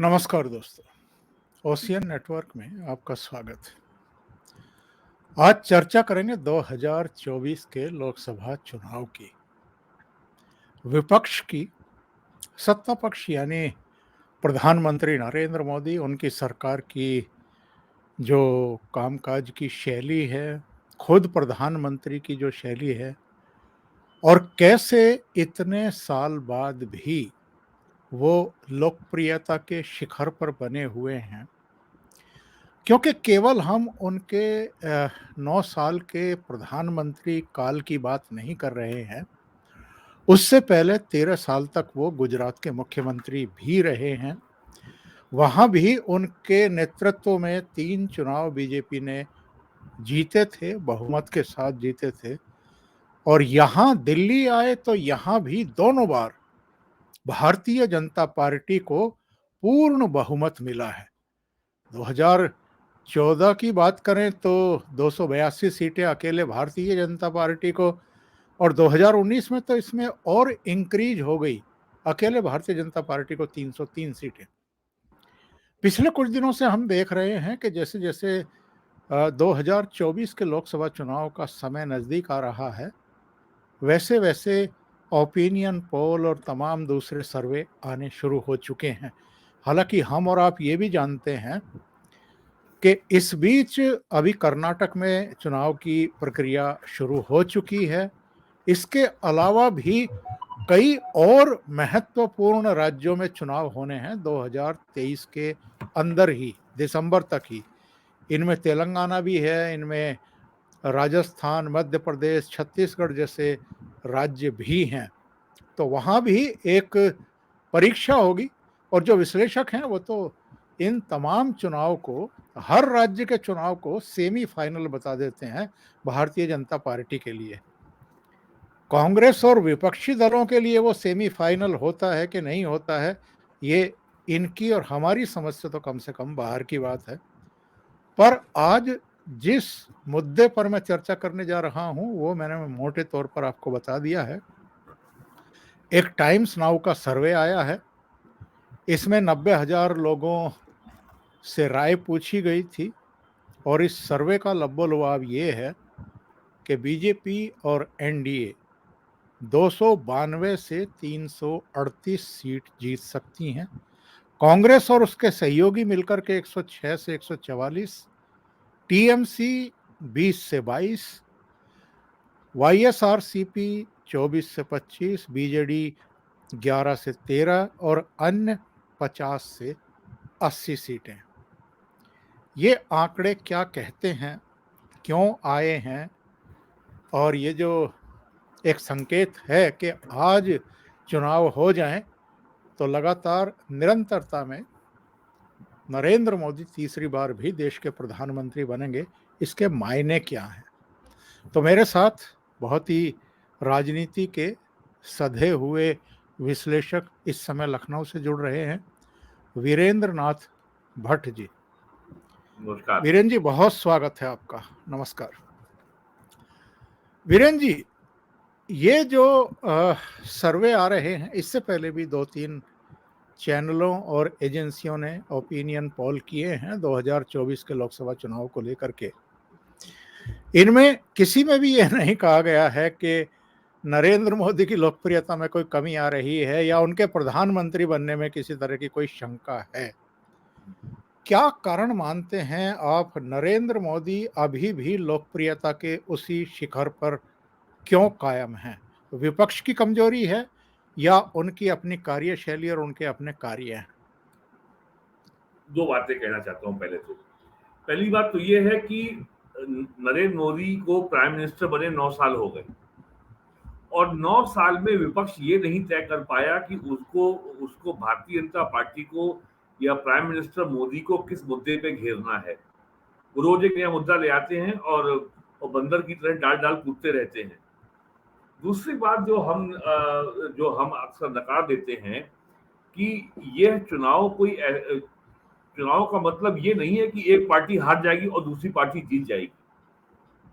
नमस्कार दोस्तों, ocean network में आपका स्वागत है। आज चर्चा करेंगे 2024 के लोकसभा चुनाव की। विपक्ष की, सत्ता पक्ष यानी प्रधानमंत्री नरेंद्र मोदी, उनकी सरकार की जो कामकाज की शैली है, खुद प्रधानमंत्री की जो शैली है, और कैसे इतने साल बाद भी वो लोकप्रियता के शिखर पर बने हुए हैं। क्योंकि केवल हम उनके 9 साल के प्रधानमंत्री काल की बात नहीं कर रहे हैं। उससे पहले 13 साल तक वो गुजरात के मुख्यमंत्री भी रहे हैं। वहाँ भी उनके नेतृत्व में 3 चुनाव बीजेपी ने जीते थे, बहुमत के साथ जीते थे। और यहाँ दिल्ली आए तो यहाँ भी दोनों बार भारतीय जनता पार्टी को पूर्ण बहुमत मिला है। 2014 की बात करें तो 282 सीटें अकेले भारतीय जनता पार्टी को, और 2019 में तो इसमें और इंक्रीज हो गई, अकेले भारतीय जनता पार्टी को 303 सीटें। पिछले कुछ दिनों से हम देख रहे हैं कि जैसे जैसे 2024 के लोकसभा चुनाव का समय नज़दीक आ रहा है, वैसे वैसे ओपिनियन पोल और तमाम दूसरे सर्वे आने शुरू हो चुके हैं। हालांकि हम और आप ये भी जानते हैं कि इस बीच अभी कर्नाटक में चुनाव की प्रक्रिया शुरू हो चुकी है। इसके अलावा भी कई और महत्वपूर्ण राज्यों में चुनाव होने हैं 2023 के अंदर ही, दिसंबर तक ही। इनमें तेलंगाना भी है, इनमें राजस्थान, मध्य प्रदेश, छत्तीसगढ़ जैसे राज्य भी हैं। तो वहाँ भी एक परीक्षा होगी, और जो विश्लेषक हैं वो तो इन तमाम चुनाव को, हर राज्य के चुनाव को सेमीफाइनल बता देते हैं भारतीय जनता पार्टी के लिए। कांग्रेस और विपक्षी दलों के लिए वो सेमीफाइनल होता है कि नहीं होता है, ये इनकी और हमारी समझ से तो कम से कम बाहर की बात है। पर आज जिस मुद्दे पर मैं चर्चा करने जा रहा हूं वो मैंने मोटे तौर पर आपको बता दिया है। एक टाइम्स नाउ का सर्वे आया है, इसमें 90,000 लोगों से राय पूछी गई थी, और इस सर्वे का लब्बो-लुआब ये है कि बीजेपी और एनडीए 292 से 338 सीट जीत सकती हैं। कांग्रेस और उसके सहयोगी मिलकर के 106 से 144, टीएमसी 20 से 22, वाईएसआरसीपी 24 से 25, बीजेडी 11 से 13 और अन्य 50 से 80 सीटें। ये आंकड़े क्या कहते हैं, क्यों आए हैं, और ये जो एक संकेत है कि आज चुनाव हो जाएं तो लगातार निरंतरता में नरेंद्र मोदी तीसरी बार भी देश के प्रधानमंत्री बनेंगे, इसके मायने क्या हैं। तो मेरे साथ बहुत ही राजनीति के सधे हुए विश्लेषक इस समय लखनऊ से जुड़ रहे हैं, वीरेंद्र नाथ भट्ट जी। नमस्कार वीरेंद्र जी, बहुत स्वागत है आपका। नमस्कार वीरेंद्र जी। ये जो सर्वे आ रहे हैं, इससे पहले भी 2-3 चैनलों और एजेंसियों ने ओपिनियन पोल किए हैं 2024 के लोकसभा चुनाव को लेकर के। इनमें किसी में भी यह नहीं कहा गया है कि नरेंद्र मोदी की लोकप्रियता में कोई कमी आ रही है या उनके प्रधानमंत्री बनने में किसी तरह की कोई शंका है। क्या कारण मानते हैं आप, नरेंद्र मोदी अभी भी लोकप्रियता के उसी शिखर पर क्यों कायम हैं? विपक्ष की कमजोरी है या उनकी अपनी कार्यशैली और उनके अपने कार्य हैं? दो बातें कहना चाहता हूं। पहली बात तो ये है कि नरेंद्र मोदी को प्राइम मिनिस्टर बने 9 साल हो गए, और 9 साल में विपक्ष ये नहीं तय कर पाया कि उसको उसको भारतीय जनता पार्टी को या प्राइम मिनिस्टर मोदी को किस मुद्दे पे घेरना है। वो रोज एक नया मुद्दा ले आते हैं और बंदर की तरह डाल डाल कूदते रहते हैं। दूसरी बात जो हम अक्सर नकार देते हैं कि यह चुनाव का मतलब ये नहीं है कि एक पार्टी हार जाएगी और दूसरी पार्टी जीत जाएगी।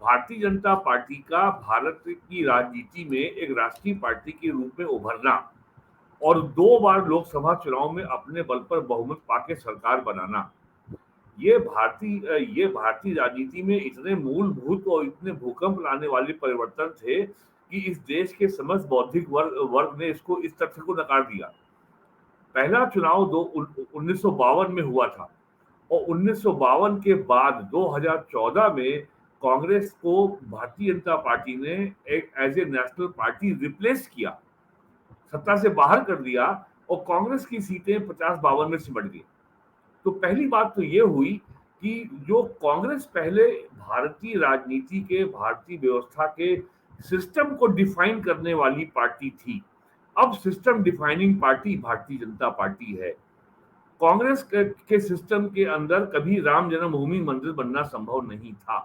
भारतीय जनता पार्टी का भारत की राजनीति में एक राष्ट्रीय पार्टी के रूप में उभरना और 2 बार लोकसभा चुनाव में अपने बल पर बहुमत पाके सरकार बनाना, ये भारतीय राजनीति में इतने मूलभूत और इतने भूकंप लाने वाले परिवर्तन थे कि इस देश के समस्त बौद्धिक वर्ग ने इसको इस तथ्य को नकार दिया। पहला चुनाव 1952 में हुआ था और 1952 के बाद 2014 में कांग्रेस को भारतीय जनता पार्टी ने एक as a national party replace किया, सत्ता से बाहर कर दिया और कांग्रेस की सीटें 50-52 में सिमट गई। तो पहली बात तो ये हुई कि जो कांग्रेस पहले भारतीय राजनीति के, भारतीय व्यवस्था के सिस्टम को डिफाइन करने वाली पार्टी थी, अब system defining party Bharatiya Janata party है। कांग्रेस के सिस्टम के अंदर कभी राम जन्मभूमि मंदिर बनना संभव नहीं था।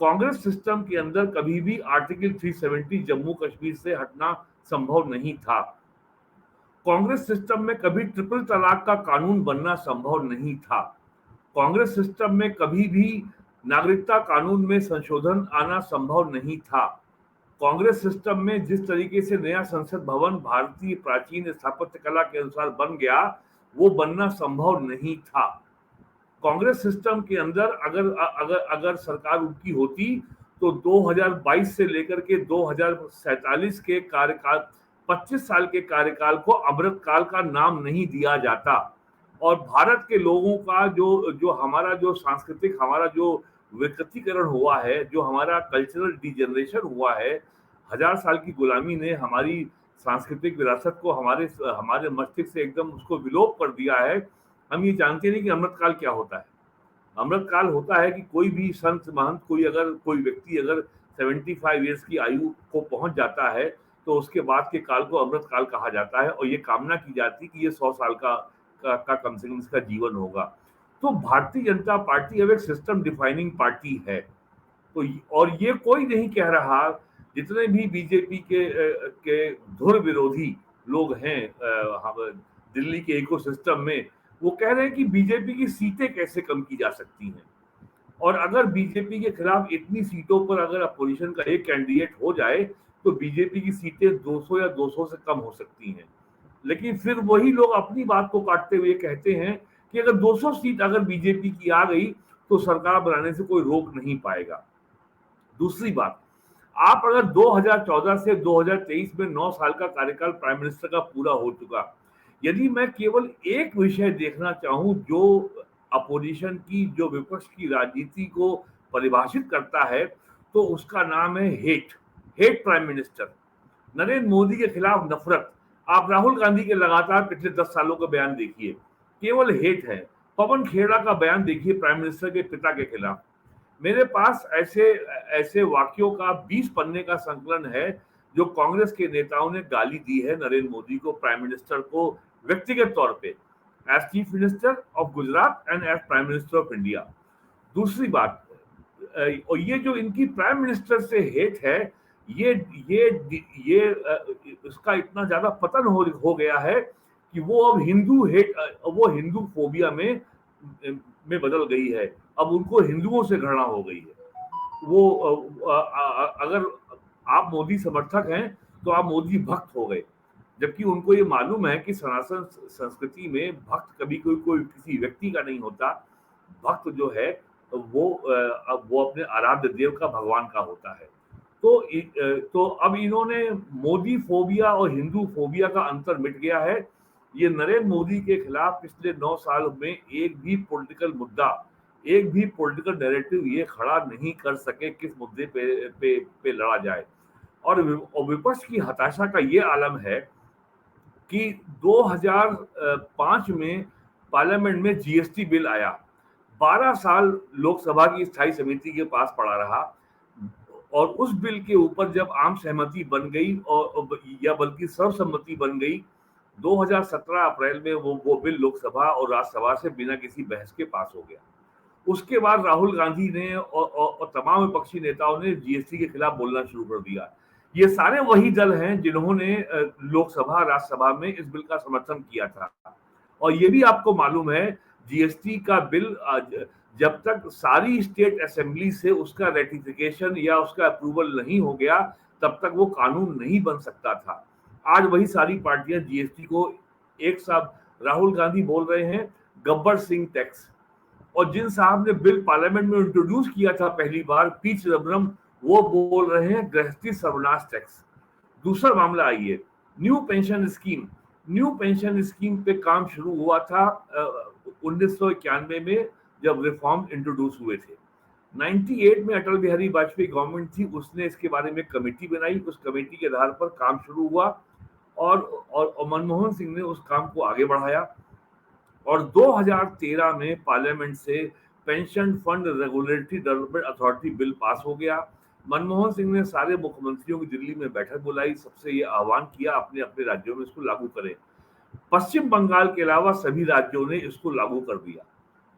कांग्रेस सिस्टम के अंदर कभी भी आर्टिकल 370 जम्मू कश्मीर से हटना संभव नहीं था। कांग्रेस सिस्टम में कभी ट्रिपल तलाक का कानून बनना संभव नहीं था। कांग्रेस सिस्टम में कभी भी नागरिकता कानून में संशोधन आना संभव नहीं था। कांग्रेस सिस्टम में जिस तरीके से नया संसद भवन भारतीय प्राचीन स्थापत्य कला के अनुसार बन गया, वो बनना संभव नहीं था। कांग्रेस सिस्टम के अंदर अगर सरकार उनकी होती तो 2022 से लेकर के 2047 के कार्यकाल, 25 साल के कार्यकाल को अमृत काल का नाम नहीं दिया जाता और भारत के लोगों का जो हमारा जो सांस्कृतिक, हमारा जो विकृतीकरण हुआ है, जो हमारा कल्चरल डिजेनरेशन हुआ है, 1000 साल की गुलामी ने हमारी सांस्कृतिक विरासत को हमारे मस्तिष्क से एकदम उसको विलोप कर दिया है। हम ये जानते नहीं कि अमृतकाल क्या होता है। अमृतकाल होता है कि कोई भी संत महंत, कोई व्यक्ति अगर 75 ईयर्स की आयु को पहुंच जाता है तो उसके बाद के काल को अमृतकाल कहा जाता है और ये कामना की जाती है कि ये 100 साल का कम से कम इसका जीवन होगा। तो भारतीय जनता पार्टी अब एक सिस्टम डिफाइनिंग पार्टी है। तो और ये कोई नहीं कह रहा, जितने भी बीजेपी के धुर विरोधी लोग हैं दिल्ली के इकोसिस्टम में, वो कह रहे हैं कि बीजेपी की सीटें कैसे कम की जा सकती हैं और अगर बीजेपी के खिलाफ इतनी सीटों पर अगर अपोजिशन का एक कैंडिडेट हो जाए तो बीजेपी की सीटें 200 या 200 से कम हो सकती हैं। लेकिन फिर वही लोग अपनी बात को काटते हुए कहते हैं कि अगर 200 सीट अगर बीजेपी की आ गई तो सरकार बनाने से कोई रोक नहीं पाएगा। दूसरी बात, आप अगर 2014 से 2023 में 9 साल का कार्यकाल प्राइम मिनिस्टर का पूरा हो चुका, यदि मैं केवल एक विषय देखना चाहूं जो अपोजिशन की, जो विपक्ष की राजनीति को परिभाषित करता है, तो उसका नाम है hate prime minister. Narendra Modi के खिलाफ नफरत। आप राहुल गांधी के लगातार पिछले 10 सालों का बयान देखिए, केवल हेट है। पवन खेड़ा का बयान देखिए प्राइम मिनिस्टर के पिता के खिलाफ। मेरे पास ऐसे वाक्यों का 20 पन्ने का संकलन है जो कांग्रेस के नेताओं ने गाली दी है नरेंद्र मोदी को, प्राइम मिनिस्टर को व्यक्तिगत तौर पे, as chief minister of Gujarat and as prime minister of India. दूसरी बात, और ये जो इनकी प्राइम मिनिस्टर से हेट है, ये इसका इतना ज्यादा पतन हो गया है कि वो अब हिंदू फोबिया में बदल गई है। अब उनको हिंदुओं से घृणा हो गई है। वो अगर आप मोदी समर्थक हैं तो आप मोदी भक्त हो गए, जबकि उनको ये मालूम है कि सनातन संस्कृति में भक्त कभी कोई किसी व्यक्ति का नहीं होता। भक्त जो है वो अपने आराध्य देव का, भगवान का होता है। तो अब इन्होंने मोदी फोबिया और हिंदू फोबिया का अंतर मिट गया है। ये नरेंद्र मोदी के खिलाफ पिछले 9 साल में एक भी पॉलिटिकल मुद्दा, एक भी पॉलिटिकल नैरेटिव ये खड़ा नहीं कर सके किस मुद्दे पे लड़ा जाए। और विपक्ष की हताशा का ये आलम है कि 2005 में पार्लियामेंट में जीएसटी बिल आया, 12 साल लोकसभा की स्थायी समिति के पास पड़ा रहा और उस बिल के ऊपर जब आम सहमति बन गई या बल्कि सर्वसम्मति बन गई, 2017 अप्रैल में वो बिल लोकसभा और राज्यसभा से बिना किसी बहस के पास हो गया। उसके बाद राहुल गांधी ने और तमाम विपक्षी नेताओं ने जीएसटी के खिलाफ बोलना शुरू कर दिया। ये सारे वही दल हैं जिन्होंने लोकसभा राज्यसभा में इस बिल का समर्थन किया था। और ये भी आपको मालूम है, जीएसटी का बिल जब तक सारी स्टेट असेंबली से उसका रेटिफिकेशन या उसका अप्रूवल नहीं हो गया, तब तक वो कानून नहीं बन सकता था। आज वही सारी पार्टियां जीएसटी को एक साथ राहुल गांधी बोल रहे हैं गब्बर सिंह टैक्स, और जिन साहब ने बिल पार्लियामेंट में इंट्रोड्यूस किया था पहली बार पी चिदम्बरम, वो बोल रहे हैं गृहस्थी सर्वनाश टैक्स। दूसरा मामला आइए, new pension scheme. New pension scheme पे काम शुरू हुआ था 1991 में, जब रिफॉर्म इंट्रोड्यूस हुए थे। 98 में अटल बिहारी वाजपेयी गवर्नमेंट थी, उसने इसके बारे में कमेटी बनाई, उस कमेटी के आधार पर काम शुरू हुआ और मनमोहन सिंह ने उस काम को आगे बढ़ाया और 2013 में पार्लियामेंट से pension fund regulatory development authority bill pass हो गया। मनमोहन सिंह ने सारे मुख्यमंत्रियों की दिल्ली में बैठक बुलाई, सबसे ये आह्वान किया अपने अपने राज्यों में इसको लागू करें। पश्चिम बंगाल के अलावा सभी राज्यों ने इसको लागू कर दिया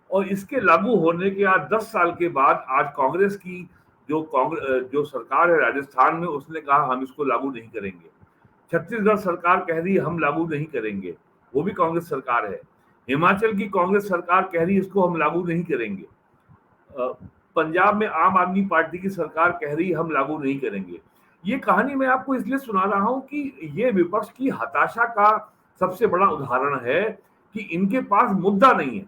और इसके लागू होने के आज 10 साल के बाद आज कांग्रेस की जो सरकार है राजस्थान में, उसने कहा हम इसको लागू नहीं करेंगे। छत्तीसगढ़ सरकार कह रही है हम लागू नहीं करेंगे, वो भी कांग्रेस सरकार है। हिमाचल की कांग्रेस सरकार कह रही है इसको हम लागू नहीं करेंगे। पंजाब में आम आदमी पार्टी की सरकार कह रही है हम लागू नहीं करेंगे। ये कहानी मैं आपको इसलिए सुना रहा हूं कि ये विपक्ष की हताशा का सबसे बड़ा उदाहरण है कि इनके पास मुद्दा नहीं है।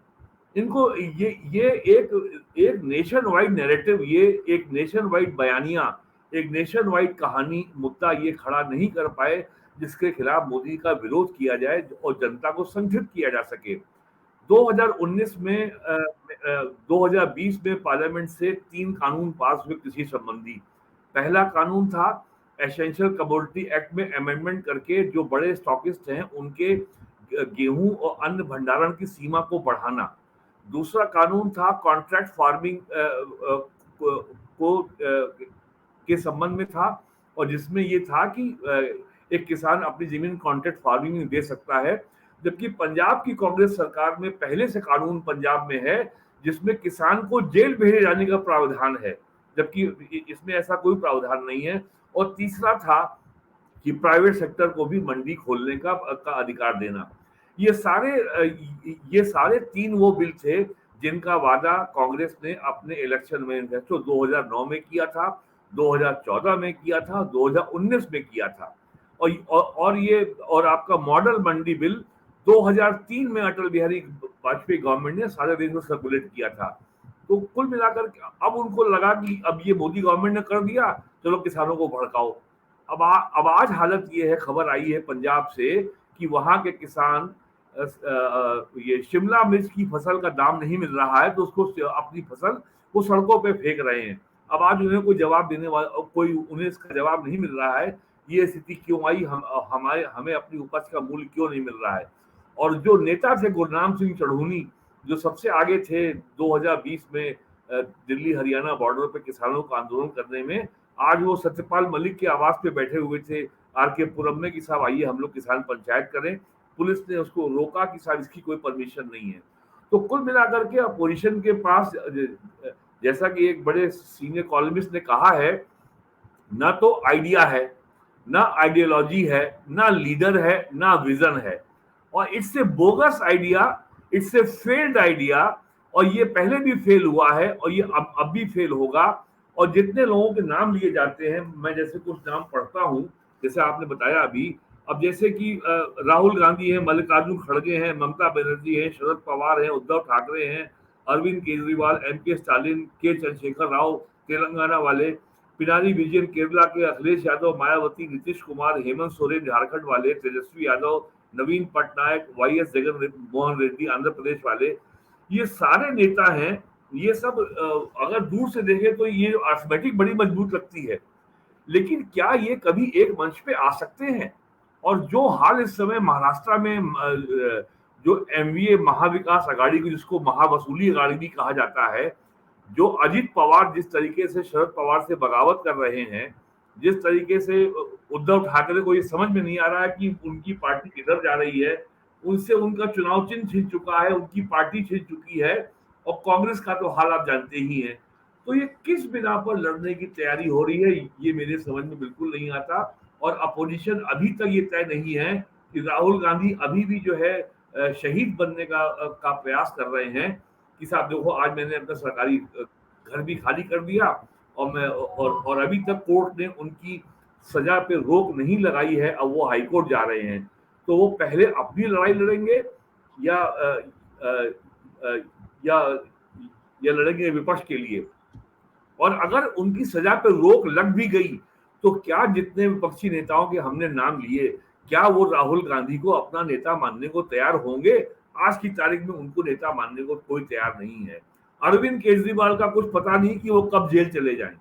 इनको ये एक नेशन वाइड नैरेटिव, ये एक नेशन वाइड बयानिया, एक नेशन वाइड कहानी, मुद्दा ये खड़ा नहीं कर पाए जिसके खिलाफ मोदी का विरोध किया जाए और जनता को संगठित किया जा सके। 2019 में 2020 में पार्लियामेंट से 3 कानून पास हुए कृषि संबंधी। पहला कानून था एसेंशियल कमोडिटी एक्ट में अमेंडमेंट करके जो बड़े स्टॉकिस्ट हैं उनके गेहूं और अन्न भंडारण की सीमा को बढ़ाना। दूसरा कानून था कॉन्ट्रैक्ट फार्मिंग के संबंध में था, और जिसमें ये था कि एक किसान अपनी जमीन कॉन्ट्रैक्ट फार्मिंग में दे सकता है। जबकि पंजाब की कांग्रेस सरकार में पहले से कानून पंजाब में है जिसमें किसान को जेल भेजे जाने का प्रावधान है, जबकि इसमें ऐसा कोई प्रावधान नहीं है। और तीसरा था कि प्राइवेट सेक्टर को भी मंडी खोलने का अधिकार देना। ये सारे 3 वो बिल थे जिनका वादा कांग्रेस ने अपने इलेक्शन मैनिफेस्टो 2009 में किया था, 2014 में किया था, 2019 में किया था। और आपका मॉडल मंडी बिल 2003 में अटल बिहारी वाजपेयी गवर्नमेंट ने सारे देश में सर्कुलेट किया था। तो कुल मिलाकर अब उनको लगा कि अब ये मोदी गवर्नमेंट ने कर दिया, चलो किसानों को भड़काओ। अब आज हालत ये है, खबर आई है पंजाब से कि वहां के किसान ये शिमला मिर्च की फसल का दाम नहीं मिल रहा है तो उसको अपनी फसल वो सड़कों पे फेंक रहे हैं। अब आज उन्हें कोई जवाब देने वाला, कोई उन्हें इसका जवाब नहीं मिल रहा है ये स्थिति क्यों आई, हमें अपनी उपज का मूल्य क्यों नहीं मिल रहा है। और जो नेता थे गुरनाम सिंह चढ़ूनी, जो सबसे आगे थे 2020 में दिल्ली हरियाणा बॉर्डर पे किसानों का आंदोलन करने में, आज वो सत्यपाल मलिक के आवास पे बैठे हुए थे आरके पुरम में कि साहब आइए हम लोग किसान पंचायत करें। पुलिस ने उसको रोका कि साहब इसकी कोई परमिशन नहीं है। तो कुल मिलाकर के अपोजिशन के पास, जैसा कि एक बड़े सीनियर कॉलमिस्ट ने कहा है, ना तो आइडिया है, ना आइडियोलॉजी है, ना लीडर है, ना विजन है, और it's a bogus idea, it's a failed idea, और ये पहले भी फेल हुआ है और ये अब भी फेल होगा। और जितने लोगों के नाम लिए जाते हैं, मैं जैसे कुछ नाम पढ़ता हूं, जैसे आपने बताया अभी, अब जैसे कि राहुल गांधी है, मल्लिकार्जुन खड़गे हैं, ममता बनर्जी है, शरद पवार है, उद्धव ठाकरे हैं, अरविंद केजरीवाल, एमके स्टालिन, के चंद्रशेखर राव तेलंगाना वाले, पिनारी विजयन केरला के, अखिलेश यादव, मायावती, नीतीश कुमार, हेमंत सोरेन झारखंड वाले, तेजस्वी यादव, नवीन पटनायक, वाईएस जगन मोहन रेड्डी आंध्र प्रदेश वाले, ये सारे नेता हैं। ये सब अगर दूर से देखें तो ये अर्थमेटिक बड़ी मजबूत लगती है, लेकिन क्या ये कभी एक मंच पे आ सकते हैं? और जो हाल इस समय महाराष्ट्र में जो एमवीए महाविकास अघाड़ी की, जिसको महावसूली अघाड़ी भी कहा जाता है, जो अजित पवार जिस तरीके से शरद पवार से बगावत कर रहे हैं, जिस तरीके से उद्धव ठाकरे को ये समझ में नहीं आ रहा है कि उनकी पार्टी किधर जा रही है, उनसे उनका चुनाव चिन्ह छिन चुका है, उनकी पार्टी छिन चुकी है, और कांग्रेस का तो हाल आप जानते ही हैं। तो ये किस बिना पर लड़ने की तैयारी हो रही है, ये मेरे समझ में बिल्कुल नहीं आता। और अपोजिशन अभी तक ये तय नहीं है कि राहुल गांधी अभी भी जो है शहीद बनने का प्रयास कर रहे हैं कि साहब देखो आज मैंने अपना सरकारी घर भी खाली कर दिया, और मैं और अभी तक कोर्ट ने उनकी सजा पे रोक नहीं लगाई है, अब वो हाईकोर्ट जा रहे हैं, तो वो पहले अपनी लड़ाई लड़ेंगे या या या लड़ेंगे विपक्ष के लिए। और अगर उनकी सजा पे रोक लग भी गई तो क्या जितने विपक्षी नेताओं के हमने नाम लिए, क्या वो राहुल गांधी को अपना नेता मानने को तैयार होंगे? आज की तारीख में उनको नेता मानने को कोई तैयार नहीं है। अरविंद केजरीवाल का कुछ पता नहीं कि वो कब जेल चले जाएं।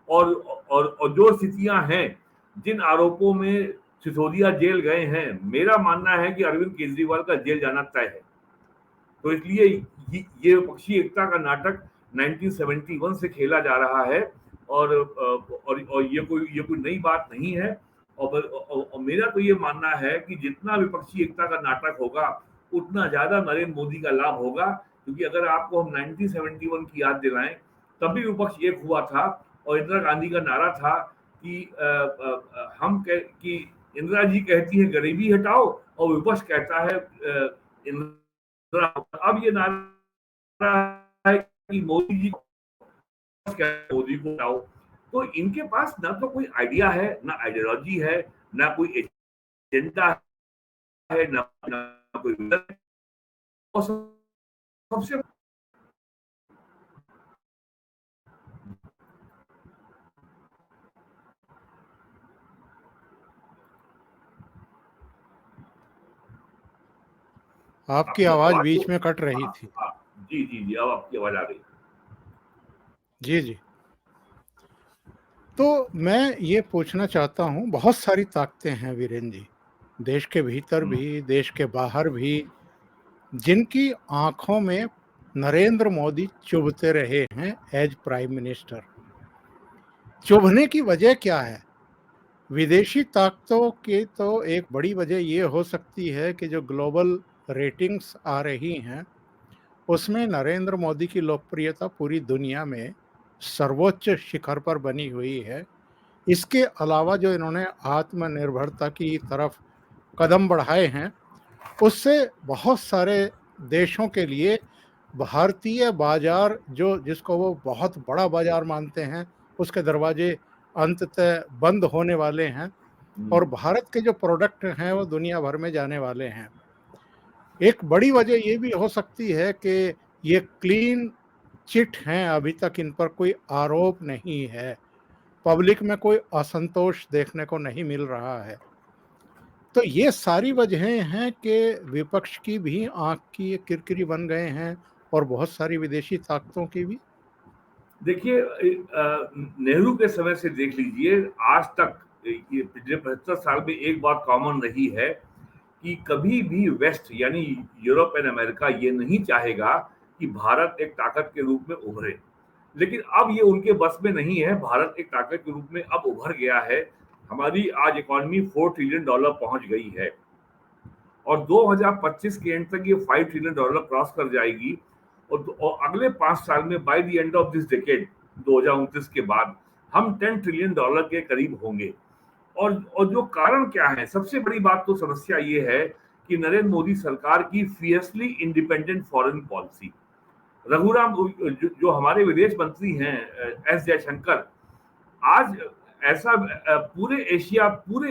और और जो स्थितियां हैं, जिन आरोपों में सिसोदिया जेल गए हैं, मेरा मानना है कि अरविंद केजरीवाल का जेल जाना तय है। तो इसलिए ये विपक्षी एकता का नाटक 1971 से खेला जा रहा है और ये कोई नई बात नहीं है। और मेरा तो ये मानना है कि जितना विपक्षी एकता का नाटक होगा उतना ज्यादा नरेंद्र मोदी का लाभ होगा, क्योंकि अगर आपको हम 1971 की याद दिलाएं, तब भी विपक्ष एक हुआ था और इंदिरा गांधी का नारा था कि कि इंदिरा जी कहती है गरीबी हटाओ और विपक्ष कहता है अब ये नारा है कि मोदी को हटाओ। तो इनके पास ना तो कोई आइडिया है, ना आइडियोलॉजी है, ना कोई एजेंडा है, ना कोई सबसे आपकी आवाज बीच में कट रही थी। जी जी जी, अब आपकी आवाज आ गई। जी जी। तो मैं ये पूछना चाहता हूँ, बहुत सारी ताकतें हैं वीरेंद्र जी, देश के भीतर भी, देश के बाहर भी, जिनकी आंखों में नरेंद्र मोदी चुभते रहे हैं एज प्राइम मिनिस्टर। चुभने की वजह क्या है? विदेशी ताकतों की तो एक बड़ी वजह ये हो सकती है कि जो ग्लोबल रेटिंग्स आ रही हैं, उसमें नरेंद्र मोदी की लोकप्रियता पूरी दुनिया में सर्वोच्च शिखर पर बनी हुई है। इसके अलावा जो इन्होंने आत्मनिर्भरता की तरफ कदम बढ़ाए हैं, उससे बहुत सारे देशों के लिए भारतीय बाजार, जो जिसको वो बहुत बड़ा बाजार मानते हैं, उसके दरवाजे अंततः बंद होने वाले हैं और भारत के जो प्रोडक्ट हैं वो दुनिया भर में जाने वाले हैं। एक बड़ी वजह ये भी हो सकती है कि ये क्लीन चिट हैं, अभी तक इन पर कोई आरोप नहीं है, पब्लिक में कोई असंतोष देखने को नहीं मिल रहा है। तो ये सारी वजहें हैं कि विपक्ष की भी आंख की किरकिरी बन गए हैं और बहुत सारी विदेशी ताकतों की भी। देखिए, नेहरू के समय से देख लीजिए, आज तक ये पिछले 75 साल में एक बात कॉमन रही है कि कभी भी वेस्ट यानी यूरोप एंड अमेरिका ये नहीं चाहेगा कि भारत एक ताकत के रूप में उभरे। लेकिन अब ये उनके बस में नहीं है। भारत एक ताकत के रूप में अब उभर गया है। हमारी आज इकोनॉमी $4 ट्रिलियन पहुंच गई है और 2025 के एंड तक ये $5 ट्रिलियन क्रॉस कर जाएगी। और अगले 5 साल में by the end of this decade 2029 के बाद हम $10 ट्रिलियन के करीब होंगे। और जो कारण क्या है, सबसे बड़ी बात तो समस्या ये है कि नरेंद्र मोदी सरकार की fiercely independent foreign policy. Raghuram जो हमारे विदेश मंत्री हैं, एस जयशंकर, आज ऐसा पूरे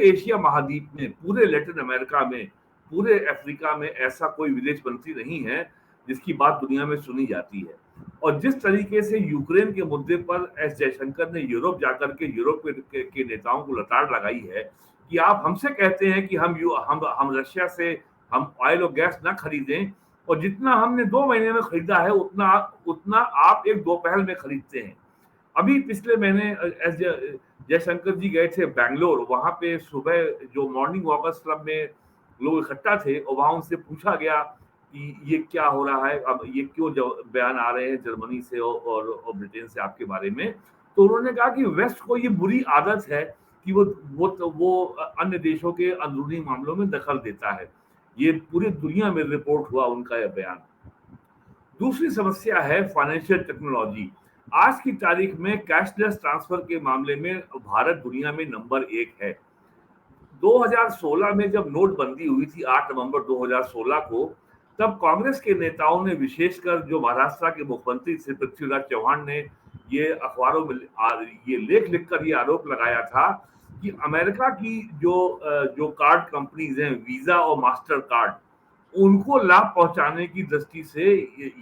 एशिया महाद्वीप में, पूरे लैटिन अमेरिका में, पूरे अफ्रीका में ऐसा कोई विदेश मंत्री नहीं है जिसकी बात दुनिया में सुनी जाती है। और जिस तरीके से यूक्रेन के मुद्दे पर एस जयशंकर ने यूरोप जाकर के यूरोप के नेताओं को लताड़ लगाई है कि आप हमसे कहते हैं कि हम रशिया से हम ऑयल और गैस ना खरीदें, और जितना हमने 2 महीने में खरीदा है उतना आप एक दोपहर में खरीदते हैं। अभी पिछले महीने एस जयशंकर जी गए थे बैंगलोर। वहां पे सुबह जो मॉर्निंग वॉकर्स क्लब में लोग इकट्ठा थे और वहां उनसे पूछा गया कि ये क्या हो रहा है, अब ये क्यों बयान आ रहे हैं जर्मनी से और ब्रिटेन से आपके बारे में। तो उन्होंने कहा कि वेस्ट को ये बुरी आदत है कि वो अन्य देशों के अंदरूनी मामलों में दखल देता है। ये पूरी दुनिया में रिपोर्ट हुआ उनका यह बयान। दूसरी समस्या है फाइनेंशियल टेक्नोलॉजी। आज की तारीख में कैशलेस ट्रांसफर के मामले में भारत दुनिया में नंबर 1 है। 2016 में जब नोटबंदी हुई थी 8 नवंबर 2016 को, तब कांग्रेस के नेताओं ने, विशेषकर जो महाराष्ट्र के मुख्यमंत्री श्री पृथ्वीराज चौहान ने, ये अखबारों में ये लेख लिखकर ये आरोप लगाया था कि अमेरिका की जो कार्ड कंपनीज हैं, वीजा और मास्टर कार्ड, उनको लाभ पहुंचाने की दृष्टि से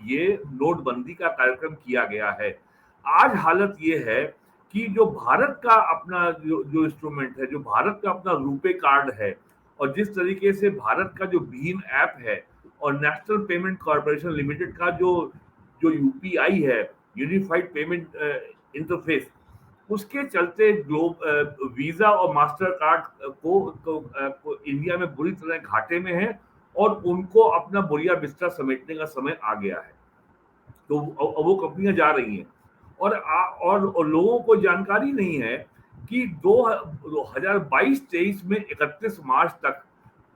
ये नोटबंदी का कार्यक्रम किया गया है। आज हालत ये है कि जो भारत का अपना जो इंस्ट्रूमेंट है, जो भारत का अपना रुपे कार्ड है, और जिस तरीके से भारत का जो भीम ऐप है और नेशनल पेमेंट कॉर्पोरेशन लिमिटेड का जो जो यूपीआई है, यूनिफाइड पेमेंट इंटरफेस, उसके चलते वीजा और मास्टर कार्ड को इंडिया में बुरी तरह घाटे में है और उनको अपना बोरिया बिस्तर समेटने का समय आ गया है। तो वो कंपनियां जा रही हैं और लोगों को जानकारी नहीं है कि 2022-23 में 31 मार्च तक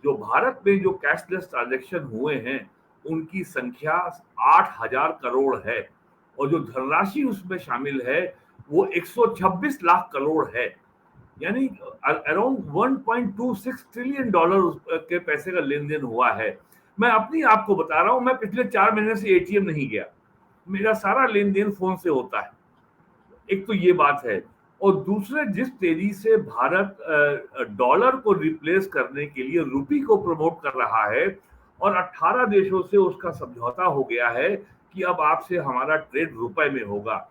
जो भारत में जो कैशलेस ट्रांजैक्शन हुए हैं उनकी संख्या 8,000 करोड़ है और जो धनराशि उसमें शामिल है वो 126 लाख करोड़ है, यानी अराउंड 1.26 ट्रिलियन डॉलर के पैसे का लेन देन हुआ है। मैं अपनी आपको बता रहा हूं, मैं पिछले 4 महीने से एटीएम नहीं गया, मेरा सारा लेन देन फोन से होता है। एक तो ये बात है, और दूसरे जिस तेजी से भारत डॉलर को रिप्लेस करने के लिए रुपी को प्रमोट कर रहा है और 18 देशों से उसका समझौता हो गया है कि अब आपसे हमारा ट्रेड रुपए में होगा।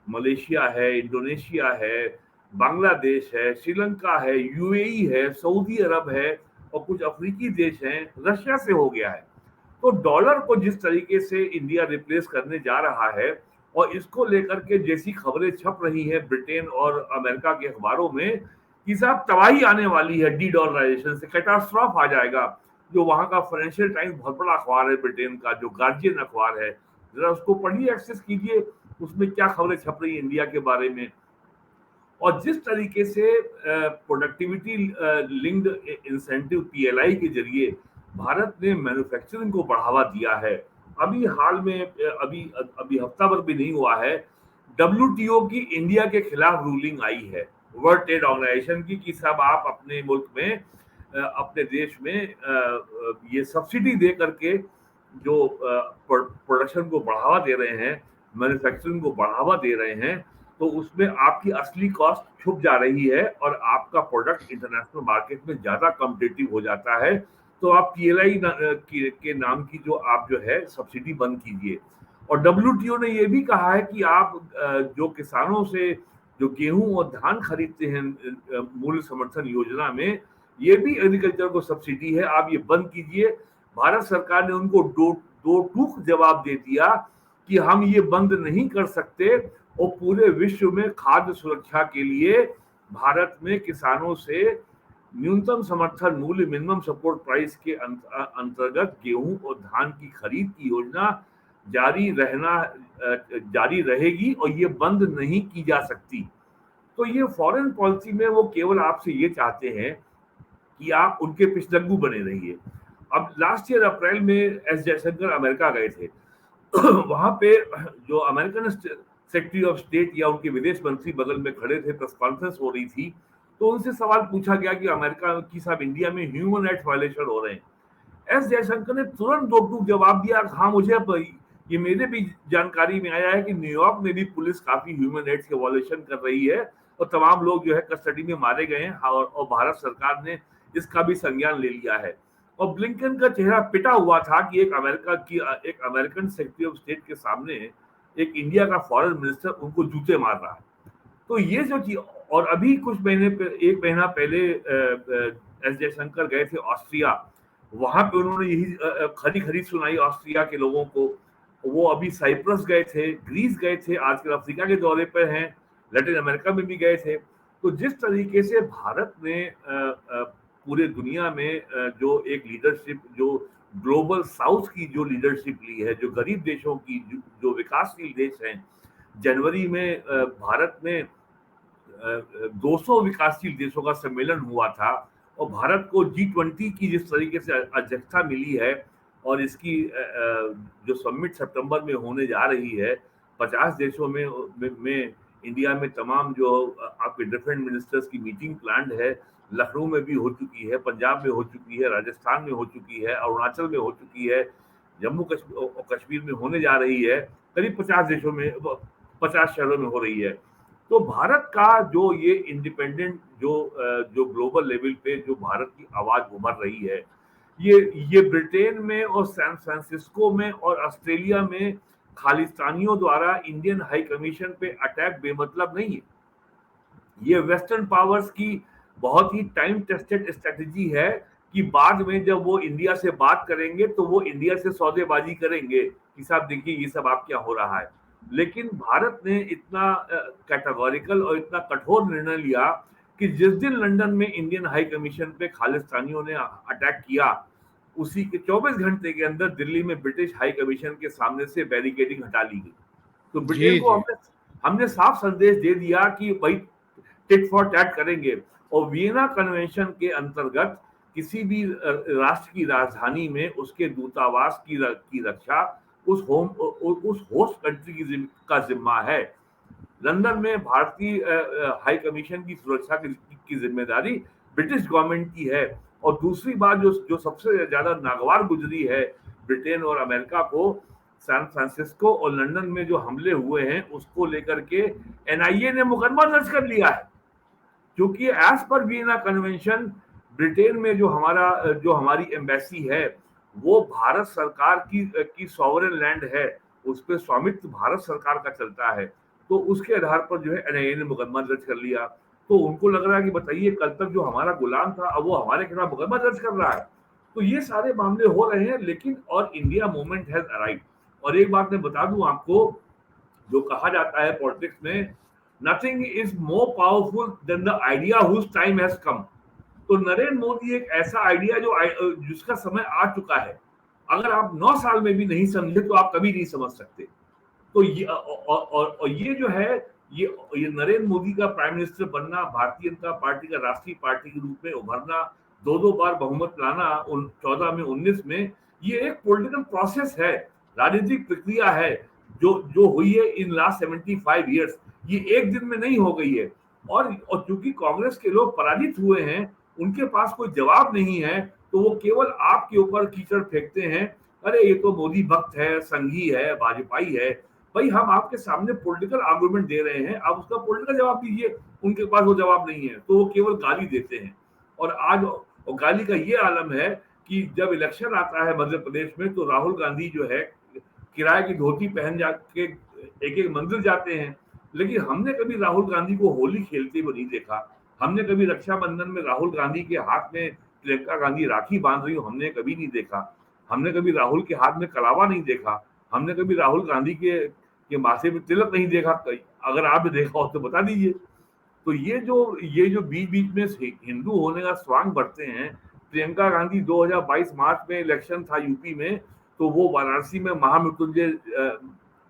मलेशिया है, इंडोनेशिया है, बांग्लादेश है, श्रीलंका है, यूएई है, सऊदी अरब है और कुछ अफ्रीकी देश हैं, रशिया से हो गया है। तो डॉलर को जिस तरीके से इंडिया रिप्लेस करने जा रहा है और इसको लेकर के जैसी खबरें छप रही हैं ब्रिटेन और अमेरिका के अखबारों में कि साहब तबाही आने वाली है, डी डॉलराइजेशन से कैटास्ट्रॉफ आ जाएगा। जो वहां का फाइनेंशियल टाइम्स बहुत बड़ा अखबार है ब्रिटेन का, जो गार्जियन अखबार है, जरा उसको पढ़िए, एक्सेस कीजिए, उसमें क्या खबरें छप रही है इंडिया के बारे में। और जिस तरीके से प्रोडक्टिविटी लिंक्ड इंसेंटिव पीएलआई के जरिए भारत ने मैन्युफैक्चरिंग को बढ़ावा दिया है। अभी हाल में अभी अभी हफ्ता भर भी नहीं हुआ है, डब्ल्यूटीओ की इंडिया के खिलाफ रूलिंग आई है, वर्ल्ड ट्रेड ऑर्गेनाइजेशन की, कि साहब आप अपने मुल्क में अपने देश में ये सब्सिडी दे करके जो प्रोडक्शन को बढ़ावा दे रहे हैं, मैन्युफैक्चरिंग को बढ़ावा दे रहे हैं, तो उसमें आपकी असली कॉस्ट छुप जा रही है और आपका प्रोडक्ट इंटरनेशनल मार्केट में ज्यादा कॉम्पिटिटिव हो जाता है। तो आप पीएलआई के नाम की जो आप जो है सब्सिडी बंद कीजिए। और डब्ल्यूटीओ ने यह भी कहा है कि आप जो किसानों से जो गेहूं और धान खरीदते हैं मूल्य समर्थन योजना में, ये भी एग्रीकल्चर को सब्सिडी है, आप ये बंद कीजिए। भारत सरकार ने उनको दो टूक जवाब दे दिया कि हम ये बंद नहीं कर सकते और पूरे विश्व में खाद्य सुरक्षा के लिए भारत में किसानों से न्यूनतम समर्थन मूल्य मिनिमम सपोर्ट प्राइस के अंतर्गत गेहूं और धान की खरीद की योजना जारी रहेगी और ये बंद नहीं की जा सकती। तो ये फॉरेन पॉलिसी में वो केवल आपसे ये चाहते हैं कि आप उनके पिछलग्गू बने रहिए। अब लास्ट ईयर अप्रैल में एस जयशंकर अमेरिका गए थे वहां पे जो अमेरिकन सेक्रेटरी ऑफ स्टेट या उनके विदेश मंत्री बगल में खड़े थे, प्रेस कॉन्फ्रेंस हो रही थी, तो उनसे सवाल पूछा गया कि अमेरिका की साहब इंडिया में ह्यूमन राइट्स वायलेशन हो रहे हैं। एस जयशंकर ने तुरंत दो टूक जवाब दिया, हाँ मुझे अब ये मेरे भी जानकारी में आया है कि न्यूयॉर्क में भी पुलिस काफी ह्यूमन राइट्स के वायलेशन कर रही है और तमाम लोग जो है कस्टडी में मारे गए हैं और भारत सरकार ने इसका भी संज्ञान ले लिया है। और ब्लिंकन का चेहरा पिटा हुआ था कि एक अमेरिकन सेक्रेटरी ऑफ स्टेट के सामने एक इंडिया का फॉरेन मिनिस्टर उनको जूते मार रहा है। तो ये जो चीज, और अभी कुछ महीने एक महीना पहले एस जयशंकर गए थे ऑस्ट्रिया, वहां पे उन्होंने यही खरी खरी सुनाई ऑस्ट्रिया के लोगों को। वो अभी साइप्रस गए थे, ग्रीस गए थे, आजकल अफ्रीका के दौरे पर हैं, लैटिन अमेरिका में भी गए थे। तो जिस तरीके से भारत ने पूरे दुनिया में जो एक लीडरशिप, जो ग्लोबल साउथ की जो लीडरशिप ली है, जो गरीब देशों की, जो विकासशील देश हैं, जनवरी में भारत में 200 विकासशील देशों का सम्मेलन हुआ था और भारत को G20 की जिस तरीके से अध्यक्षता मिली है और इसकी जो समिट सितंबर में होने जा रही है, 50 देशों में इंडिया में तमाम जो आपके डिफरेंट मिनिस्टर्स की मीटिंग प्लान्ड है, लखनऊ में भी हो चुकी है, पंजाब में हो चुकी है, राजस्थान में हो चुकी है, अरुणाचल में हो चुकी है, जम्मू कश्मीर में होने जा रही है, करीब 50 देशों में 50 शहरों में हो रही है। तो भारत का जो ये इंडिपेंडेंट जो ग्लोबल लेवल पे जो भारत की आवाज उभर रही है, ये ब्रिटेन में और सैन फ्रांसिस्को में और ऑस्ट्रेलिया में खालिस्तानियों द्वारा इंडियन हाई कमीशन पे अटैक बेमतलब नहीं है। ये वेस्टर्न पावर्स की बहुत ही टाइम टेस्टेड स्ट्रेटेजी है कि बाद में जब वो इंडिया से बात करेंगे तो वो इंडिया से सौदेबाजी करेंगे कि साहब देखिए ये सब आप क्या हो रहा है। लेकिन भारत ने इतना कैटेगोरिकल और इतना कठोर निर्णय लिया कि जिस दिन लंदन में इंडियन हाई कमीशन पे खालिस्तानियों ने अटैक किया, उसी के 24 घंटे के अंदर दिल्ली में ब्रिटिश हाई कमीशन के सामने से बैरिकेडिंग हटा ली गई। तो ब्रिटेन जी, को जी। हमने साफ संदेश दे दिया कि भाई टिट फॉर टैट करेंगे। और वियना कन्वेंशन के अंतर्गत किसी भी राष्ट्र की राजधानी में उसके दूतावास की रक्षा उस होस्ट कंट्री का जिम्मा है। लंदन में भारतीय हाई कमीशन की सुरक्षा की जिम्मेदारी ब्रिटिश गवर्नमेंट की है। और दूसरी बात जो सबसे ज्यादा नागवार गुजरी है ब्रिटेन और अमेरिका को, सैन फ्रांसिस्को और लंदन में जो हमले हुए हैं उसको लेकर के एनआईए ने मुकदमा दर्ज कर लिया है, क्योंकि as per Vienna convention Britain में जो हमारी एम्बेसी है वो भारत सरकार की सॉवरेन लैंड है, उस पर स्वामित्व भारत सरकार का चलता है। तो उसके आधार पर जो है एनआईए ने मुकदमा दर्ज कर लिया। तो उनको लग रहा है कि बताइए कल तक जो हमारा गुलाम था अब वो हमारे खिलाफ मुकदमा दर्ज कर रहा है। तो ये सारे मामले हो रहे हैं, लेकिन और इंडिया मूवमेंट हैज अराइव्ड। और एक बात मैं बता दूं आपको, जो कहा जाता है पॉलिटिक्स में, nothing is more powerful than the idea whose time has come. तो नरेंद्र मोदी एक ऐसा आइडिया जिसका समय आ चुका है। अगर आप 9 साल में भी नहीं समझे तो आप कभी नहीं समझ सकते। तो और ये जो है, ये नरेंद्र मोदी का प्राइम मिनिस्टर बनना, भारतीय जनता पार्टी का राष्ट्रीय पार्टी के रूप में उभरना, दो बार बहुमत लाना 14 में 19 में, ये एक पॉलिटिकल प्रोसेस है, राजनीतिक प्रक्रिया है जो जो हुई है इन लास्ट 75 ईयर्स। ये एक दिन में नहीं हो गई है। और चूंकि कांग्रेस के लोग पराजित हुए हैं, उनके पास कोई जवाब नहीं है, तो वो केवल आपके ऊपर कीचड़ फेंकते हैं। अरे ये तो मोदी भक्त है, संघी है, भाजपाई है। भाई हम आपके सामने पॉलिटिकल आर्गुमेंट दे रहे हैं, आप उसका पॉलिटिकल जवाब दीजिए। उनके पास वो जवाब नहीं है तो वो केवल गाली देते हैं। और आज और गाली का ये आलम है कि जब इलेक्शन आता है मध्य प्रदेश में तो राहुल गांधी जो है किराए की धोती पहन जाके एक एक मंदिर जाते हैं। लेकिन हमने कभी राहुल गांधी को होली खेलते हुए नहीं देखा। हमने कभी रक्षाबंधन में राहुल गांधी के हाथ में प्रियंका गांधी राखी बांध रही हो हमने कभी नहीं देखा। हमने कभी राहुल के हाथ में कलावा नहीं देखा। हमने कभी राहुल गांधी के माथे में तिलक नहीं देखा। अगर आपने देखा हो तो बता दीजिए। तो ये जो बीच बीच में हिंदू होने का स्वांग बढ़ते हैं। प्रियंका गांधी 2022 मार्च में इलेक्शन था यूपी में, तो वो वाराणसी में महामृत्युंजय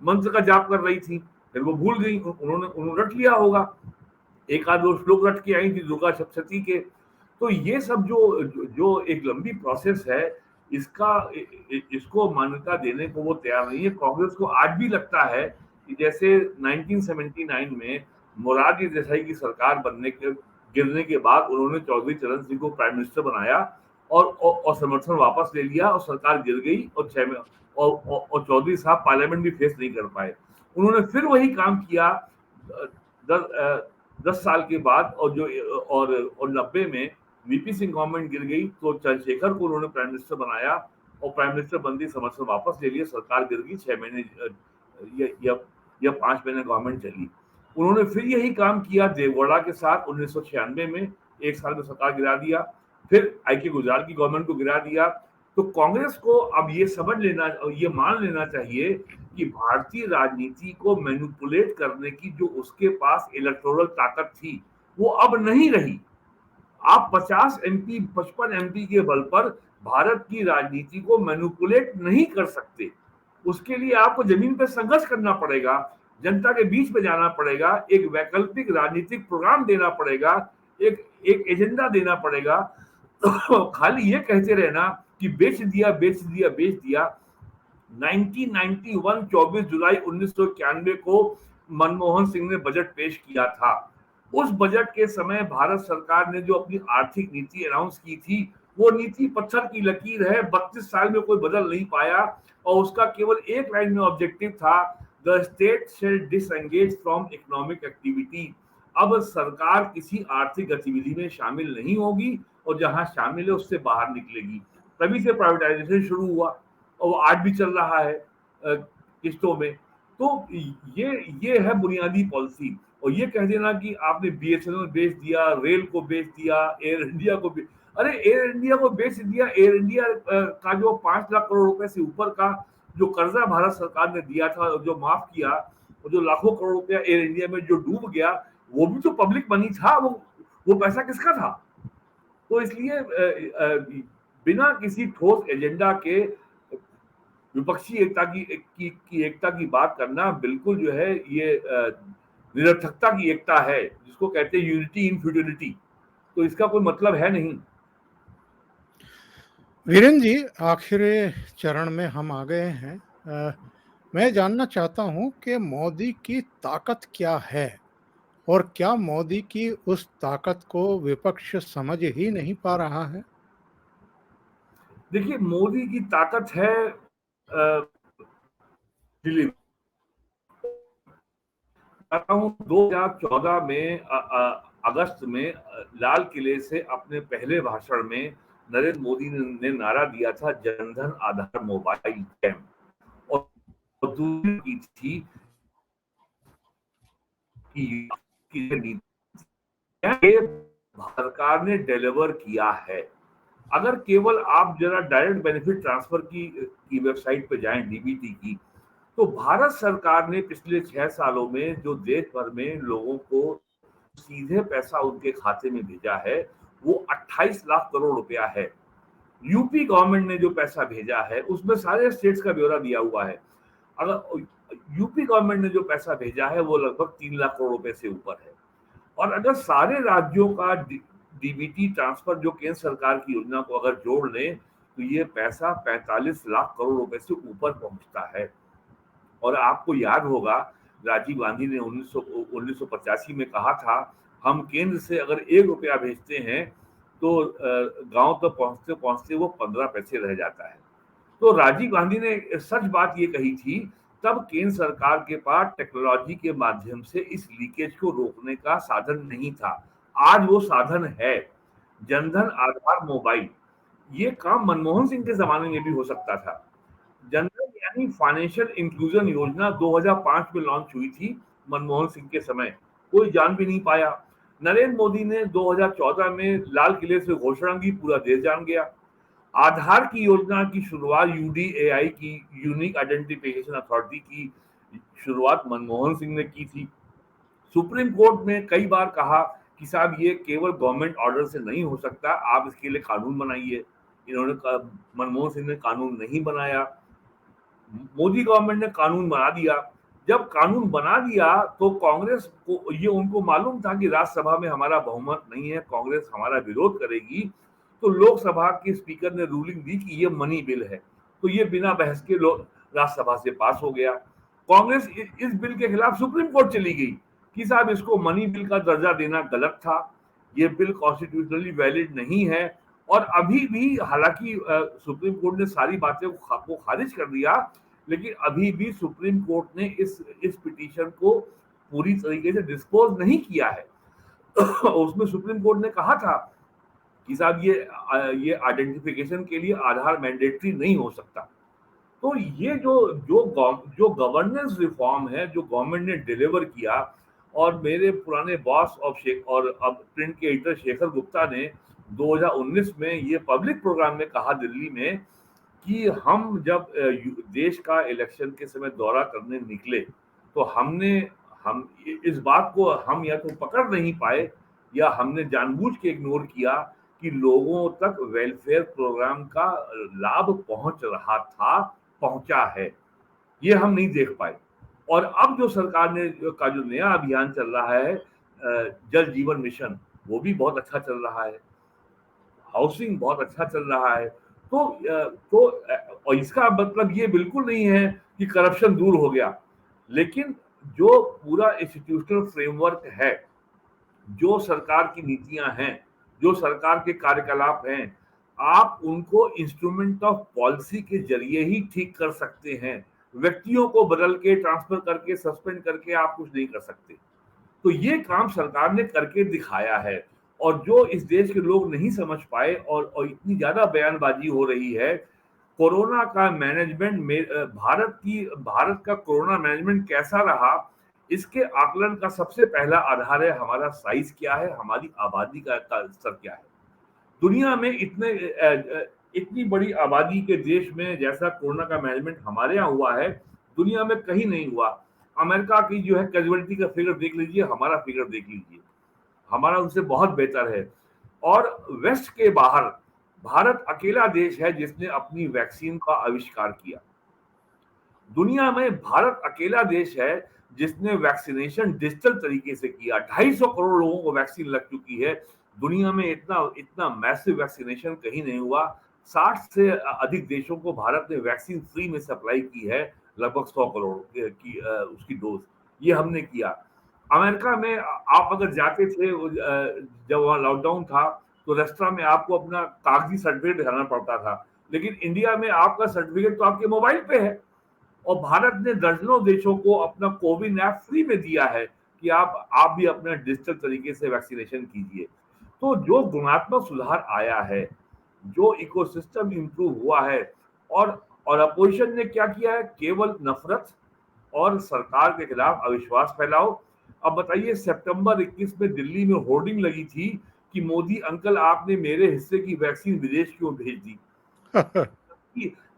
मंत्र का जाप कर रही थी, फिर वो भूल गई। उन्होंने रट लिया होगा, एक आध दो श्लोक रट के आई थी दुर्गा सप्तशती के। तो ये सब जो एक लंबी प्रोसेस है, इसको मान्यता देने को वो तैयार नहीं है। कांग्रेस को आज भी लगता है कि जैसे 1979 में मोरारजी देसाई की सरकार गिरने के बाद उन्होंने चौधरी चरण सिंह को प्राइम मिनिस्टर बनाया और समर्थन वापस ले लिया और सरकार गिर गई और चौधरी साहब पार्लियामेंट भी फेस नहीं कर पाए। उन्होंने फिर वही काम किया 10 साल के बाद। और 90 में वीपी सिंह गवर्नमेंट गिर गई तो चंद्रशेखर को उन्होंने प्राइम मिनिस्टर बनाया और प्राइम मिनिस्टर बनते समर्थन वापस ले लिया, सरकार गिर गई। 6 महीने या 5 महीने गवर्नमेंट चली। उन्होंने फिर यही काम किया देवगौड़ा के साथ 1996 में, 1 साल में सरकार गिरा दिया। फिर आई.के. गुजराल की गवर्नमेंट को गिरा दिया। तो कांग्रेस को अब ये समझ लेना और ये मान लेना चाहिए कि भारतीय राजनीति को मैनिपुलेट करने की जो उसके पास इलेक्टोरल ताकत थी वो अब नहीं रही। आप 50 एमपी 55 एमपी के बल पर भारत की राजनीति को मैनिपुलेट नहीं कर सकते। उसके लिए आपको जमीन पर संघर्ष करना पड़ेगा, जनता के बीच में जाना पड़ेगा, एक वैकल्पिक राजनीतिक प्रोग्राम देना पड़ेगा, एक एजेंडा देना पड़ेगा। तो खाली ये कहते रहना कि बेच दिया बेच दिया बेच दिया। 1991 24 जुलाई 1991 को मनमोहन सिंह ने बजट पेश किया था। उस बजट के समय भारत सरकार ने जो अपनी आर्थिक नीति अनाउंस की थी वो नीति पत्थर की लकीर है, 32 साल में कोई बदल नहीं पाया। और उसका केवल एक लाइन में ऑब्जेक्टिव था, the state shell disengage from economic activity. अब सरकार किसी आर्थिक गतिविधि में शामिल नहीं होगी और जहां शामिल है उससे बाहर निकलेगी। तभी से प्राइवेटाइजेशन शुरू हुआ और वो आज भी चल रहा है किस्तों में। तो ये है बुनियादी पॉलिसी। और ये कह देना कि आपने बीएसएनएल बेच दिया, रेल को बेच दिया, एयर इंडिया को अरे एयर इंडिया को बेच दिया। एयर इंडिया का जो 5 लाख करोड़ रुपए से ऊपर का जो कर्जा भारत सरकार ने दिया था, जो माफ किया, और जो लाखों करोड़ रुपया एयर इंडिया में जो डूब गया, वो भी तो पब्लिक मनी था। वो पैसा किसका था? तो इसलिए बिना किसी ठोस एजेंडा के विपक्षी एकता की एकता की बात करना बिल्कुल जो है ये निरर्थकता की एकता है, जिसको कहते हैं यूनिटी इन फ्यूटिलिटी। तो इसका कोई मतलब है नहीं। वीरेंद्र जी, आखिरी चरण में हम आ गए हैं। मैं जानना चाहता हूं कि मोदी की ताकत क्या है और क्या मोदी की उस ताकत को विपक्ष समझ ही नहीं पा रहा है? देखिए, मोदी की ताकत है डिलीवरी। 2014 में अगस्त में लाल किले से अपने पहले भाषण में नरेंद्र मोदी ने नारा दिया था, जनधन आधार मोबाइल स्कैम। और दूसरी की थी कि सरकार ने डिलीवर किया है। अगर केवल आप जरा डायरेक्ट बेनिफिट ट्रांसफर की वेबसाइट पे जाएं, डीबीटी की, तो भारत सरकार ने पिछले 6 सालों में जो देश भर में लोगों को सीधे पैसा उनके खाते में भेजा है, वो 28 लाख करोड़ रुपया है। यूपी गवर्नमेंट ने जो पैसा भेजा है उसमें सारे स्टेट्स का ब्यौरा दिया हुआ है। अगर यूपी गवर्नमेंट ने जो पैसा भेजा है वो लगभग 3 लाख करोड़ रुपए से ऊपर है। और अगर सारे राज्यों का डीबीटी ट्रांसफर जो केंद्र सरकार की योजना को अगर जोड़ लें, तो ये पैसा 45 लाख करोड़ रुपए से ऊपर पहुंचता है। और आपको याद होगा, राजीव गांधी ने 1985 में कहा था, हम केंद्र से अगर 1 रुपया भेजते हैं तो गांव तक पहुंचते पहुंचते वो 15 पैसे रह जाता है। तो राजीव गांधी ने सच बात ये कही थी। तब केंद्र सरकार के पास टेक्नोलॉजी के माध्यम से इस लीकेज को रोकने का साधन नहीं था। आज वो साधन है, जनधन आधार मोबाइल। ये काम मनमोहन सिंह के जमाने में भी हो सकता था। जनधन यानी फाइनेंशियल इंक्लूजन योजना 2005 में लॉन्च हुई थी मनमोहन सिंह के समय, कोई जान भी नहीं पाया। नरेंद्र मोदी ने 2014 में लाल किले से घोषणा की, पूरा देश जान गया। आधार की योजना की शुरुआत, यूडीएआई की, यूनिक आइडेंटिफिकेशन अथॉरिटी की शुरुआत मनमोहन सिंह ने की थी। सुप्रीम कोर्ट ने कई बार कहा कि साहब ये केवल गवर्नमेंट ऑर्डर से नहीं हो सकता, आप इसके लिए कानून बनाइए। इन्होंने मनमोहन सिंह ने कानून नहीं बनाया, मोदी गवर्नमेंट ने कानून बना दिया। जब कानून बना दिया तो कांग्रेस को ये उनको मालूम था कि राज्यसभा में हमारा बहुमत नहीं है, कांग्रेस हमारा विरोध करेगी। तो लोकसभा के स्पीकर ने रूलिंग दी कि ये मनी बिल है, तो ये बिना बहस के राज्यसभा से पास हो गया। कांग्रेस इस बिल के खिलाफ सुप्रीम कोर्ट चली गई कि साहब इसको मनी बिल का दर्जा देना गलत था, ये बिल कॉन्स्टिट्यूशनली वैलिड नहीं है। और अभी भी हालांकि सुप्रीम कोर्ट ने सारी बातें को खारिज कर दिया, लेकिन अभी भी सुप्रीम कोर्ट ने इस पिटीशन को पूरी तरीके से डिस्पोज नहीं किया है। उसमें सुप्रीम कोर्ट ने कहा था कि साहब ये आइडेंटिफिकेशन के लिए आधार मैंडेटरी नहीं हो सकता। तो ये जो गवर्नेंस रिफॉर्म है, जो गवर्नमेंट ने डिलीवर किया, और मेरे पुराने बॉस और अब प्रिंट के एडिटर शेखर गुप्ता ने 2019 में ये पब्लिक प्रोग्राम में कहा दिल्ली में कि हम जब देश का इलेक्शन के समय दौरा करने निकले, तो हम इस बात को हम या तो पकड़ नहीं पाए या हमने जानबूझ के इग्नोर किया कि लोगों तक वेलफेयर प्रोग्राम का लाभ पहुंचा है, ये हम नहीं देख पाए। और अब जो सरकार ने का जो नया अभियान चल रहा है, जल जीवन मिशन, वो भी बहुत अच्छा चल रहा है, हाउसिंग बहुत अच्छा चल रहा है। और इसका मतलब ये बिल्कुल नहीं है कि करप्शन दूर हो गया, लेकिन जो पूरा इंस्टीट्यूशनल फ्रेमवर्क है, जो सरकार की नीतियां हैं, जो सरकार के कार्यकलाप हैं, आप उनको इंस्ट्रूमेंट ऑफ पॉलिसी के जरिए ही ठीक कर सकते हैं। व्यक्तियों को बदल के, ट्रांसफर करके, सस्पेंड करके आप कुछ नहीं कर सकते। तो ये काम सरकार ने करके दिखाया है। और जो इस देश के लोग नहीं समझ पाए, और इतनी ज्यादा बयानबाजी हो रही है, कोरोना का मैनेजमेंट में भारत का कोरोना मैनेजमेंट कैसा रहा, इसके आकलन का सबसे पहला आधार है हमारा साइज क्या है, हमारी आबादी का स्तर क्या है। दुनिया में इतनी बड़ी आबादी के देश में जैसा कोरोना का मैनेजमेंट हमारे यहाँ हुआ है, दुनिया में कहीं नहीं हुआ। अमेरिका की जो है कैजुअलिटी का फिगर देख लीजिए, हमारा फिगर देख लीजिए, हमारा उनसे बहुत बेहतर है। और वेस्ट के बाहर भारत अकेला देश है जिसने अपनी वैक्सीन का आविष्कार किया। दुनिया में भारत अकेला देश है जिसने वैक्सीनेशन डिजिटल तरीके से किया। 250 करोड़ लोगों को वैक्सीन लग चुकी है। दुनिया में इतना इतना मैसिव वैक्सीनेशन कहीं नहीं हुआ। 60 से अधिक देशों को भारत ने वैक्सीन फ्री में सप्लाई की है, लगभग 100 करोड़ की उसकी डोज, ये हमने किया। अमेरिका में आप अगर जाते थे, जब वहाँ लॉकडाउन था, तो रेस्टोरेंट में आपको अपना कागजी सर्टिफिकेट दिखाना पड़ता था, लेकिन इंडिया में आपका सर्टिफिकेट तो आपके मोबाइल पे है। और भारत ने दर्जनों देशों को अपना कोविन ऐप फ्री में दिया है कि आप भी अपना डिजिटल तरीके से वैक्सीनेशन कीजिए। तो जो गुणात्मक सुधार आया है, जो इकोसिस्टम इंप्रूव हुआ है, और अपोजिशन ने क्या किया है, केवल नफरत और सरकार के खिलाफ अविश्वास फैलाओ। अब बताइए, सितंबर 21 में दिल्ली में होर्डिंग लगी थी कि मोदी अंकल आपने मेरे हिस्से की वैक्सीन विदेश क्यों भेज दी।